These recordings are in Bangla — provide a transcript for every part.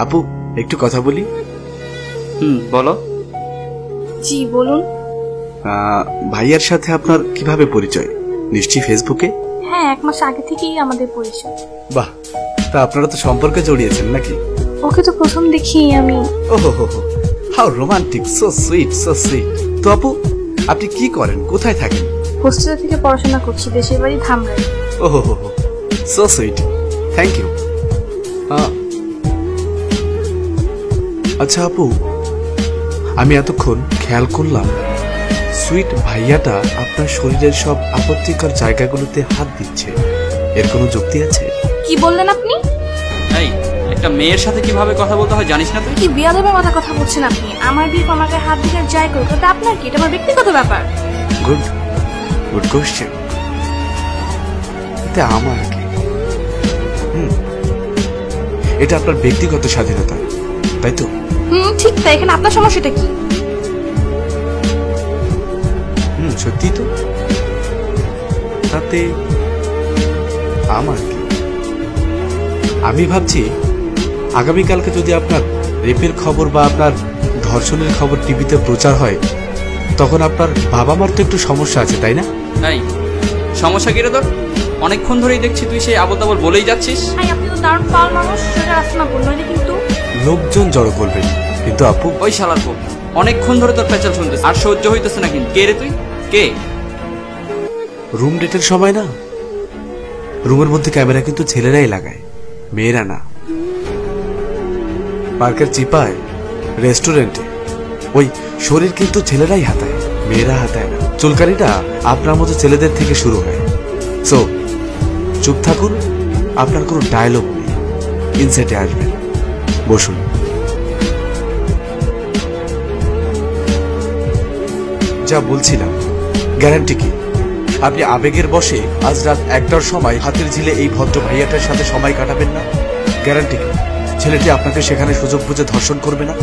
আপু একটু কথা বলি। বলো। জি বলুন। ভাইয়ার সাথে আপনার কিভাবে পরিচয়? নিশ্চয়ই ফেসবুকে। হ্যাঁ, 1 মাস আগে থেকেই আমাদের পরিচয়। বাহ, তা আপনারা তো সম্পর্কে জড়িয়েছেন নাকি? ওকে তো প্রথম দেখি আমি। ওহো হো, how romantic, so sweet, so sweet. তো আপু আপনি কি করেন, কোথায় থাকেন? হোস্টেল থেকে পড়াশোনা করছি, দেশের বাড়ি ধামরাই। ওহো হো, সো সুইট, থ্যাংক ইউ। আচ্ছা আপু, আমি এতক্ষণ খেয়াল করলাম সুইট ভাইয়াটা আপনার শরীরের সব আপত্তিকর জায়গাগুলোতে হাত দিচ্ছে। এর কোনো যুক্তি আছে? কি বললেন আপনি? এই, একটা মেয়ের সাথে কিভাবে কথা বলতে হয় জানিস না তুই? কি বিয়াদবের মাথা কথা বলছেন আপনি? আমার বিয়ে আমাকে হাত দিতে যাই করুক, এটা আপনার কি? এটা আমার ব্যক্তিগত ব্যাপার। Good good question. এটা আমার কি? এটা আপনার ব্যক্তিগত স্বাধীনতা, তাই তো? ঠিক তাই। এখানে আপনার সমস্যাটা কি? সত্যি তো, তাতে আমার কি? আমি ভাবছি আগামীকালকে যদি আপনার রেপের খবর বা আপনার ধর্ষণের খবর টিভিতে প্রচার হয়, তখন আপনার বাবা মার তো একটু সমস্যা আছে, তাই না? এই, সমস্যা কি রে তোর? অনেকক্ষণ ধরেই দেখছি তুই সেই আবল তাবল বলেই যাচ্ছিস। আপনি তো দারুণ পাল মানুষ, সেটা আসতে না বললো কিন্তু লোকজন জড়ো করবেন। কিন্তু আপু, ওই শালার পো, অনেকক্ষণ ধরে তোর পেঁচাল শুনতেছে, আর সহ্য হইতেছে না। কিন্তু কে রে তুই? কে? রুম ডেটের সময় না, রুমের মধ্যে ক্যামেরা কিন্তু ছেলেরাই লাগায়, মেয়েরা না। পার্কের চিপায়, রেস্টুরেন্টে, ওই শরীর কিন্তু ছেলেরাই হাতায়, মেয়েরা হাতায় না। চুলকানিটা আপনার মতো ছেলেদের থেকে শুরু হয়। সো চুপ থাকুন, আপনার কোনো ডায়লগ নেই, ইনসেটে আসবেন, বসুন। যা বলছিলাম, গ্যারান্টি কি আপনি আবেগের বশে আজ রাত 1টার সময় হাতের ঝিলে এই ভদ্র ভাইয়াটার সাথে সময় কাটাবেন না? গ্যারান্টি কি ছেলেটি আপনাকে সেখানে সুযোগ বুঝে ধর্ষণ করবে না?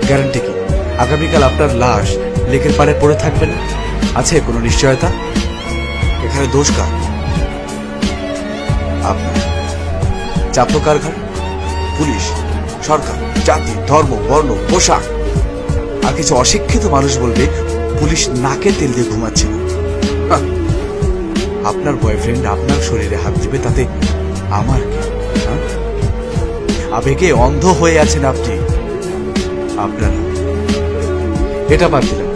গ্যারান্টি কি আগামীকাল আপনার লাশ লেকের পাড়ে পড়ে থাকবে না? আছে কোনো নিশ্চয়তা? এখানে দোষ কার? আপনার। চাপলো কার ঘাট? পুলিশ, সরকার, জাতি, ধর্ম, বর্ণ, পোশাক। আর কিছু অশিক্ষিত মানুষ বলবে পুলিশ নাকে তেল দিয়ে ঘুমাচ্ছে না। আপনার বয়ফ্রেন্ড আপনার শরীরে হাত দিবে, তাতে আমার কি? আবেগে অন্ধ হয়ে আছেন আপনি। আপনার এটা বাদ দিলাম,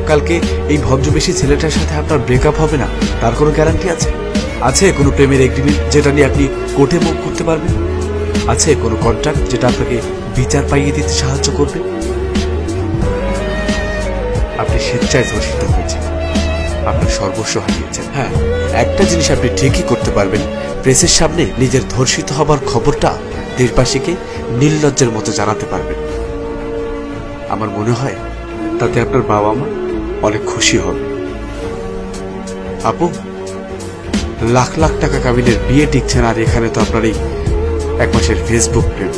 কালকে এই ভদ্রবেশী ছেলেটার সাথে আপনার ব্রেকআপ হবে না, তার কোনো গ্যারান্টি আছে? আছে কোনো প্রেমের এগ্রিমেন্ট যেটা নিয়ে আপনি কোর্টে মুভ করতে পারবেন? আছে কোনো কন্ট্রাক্ট যেটা আপনাকে বিচার পাইয়ে দিতে সাহায্য করবে? আপনি স্বেচ্ছায় ধর্ষিত হয়েছেন, আপনার সর্বস্ব হারিয়েছেন। হ্যাঁ, একটা জিনিস আপনি ঠিকই করতে পারবেন, প্রেসের সামনে নিজের ধর্ষিত হবার খবরটা দেশবাসীকে নির্লজ্জের মতো জানাতে পারবেন। আমার মনে হয় তাতে আপনার বাবা মা অনেক খুশি হবে। আপু, লাখ লাখ টাকা কাবিনের বিয়ে টিকছে না, আর এখানে তো আপনার এই 1 মাসের ফেসবুক প্রেম।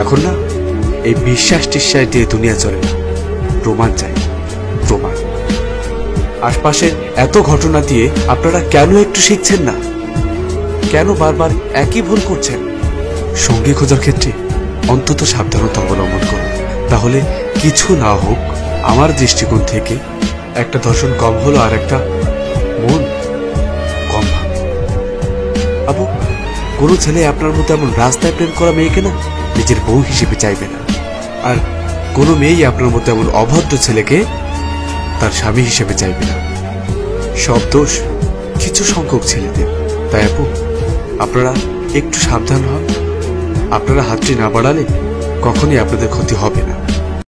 এখন না এই বিশ্বাস টিশ্বাস দিয়ে দুনিয়া চলে না, প্রমাণ চাই, প্রমাণ। আশপাশের এত ঘটনা দিয়ে আপনারা কেন একটু শিখছেন না? কেন বারবার একই ভুল করছেন? সঙ্গী খোঁজার ক্ষেত্রে অন্তত সাবধানতা অবলম্বন করুন, তাহলে কিছু না হোক আমার দৃষ্টিকোণ থেকে একটা ধর্ষণ কম হলো, আর একটা মন কম ভাবে। আপু, কোনো ছেলে আপনার মতো এমন রাস্তায় প্রেম করা মেয়েকে না নিজের বউ হিসেবে চাইবে না, আর কোনো মেয়েই আপনার মতো এমন অভদ্র ছেলেকে তার স্বামী হিসেবে চাইবে না। সব দোষ কিছু সংখ্যক ছেলেদের। তাই আপু, আপনারা একটু সাবধান হন। আপনারা হাতটি না বাড়ালে কখনই আপনাদের ক্ষতি হবে না।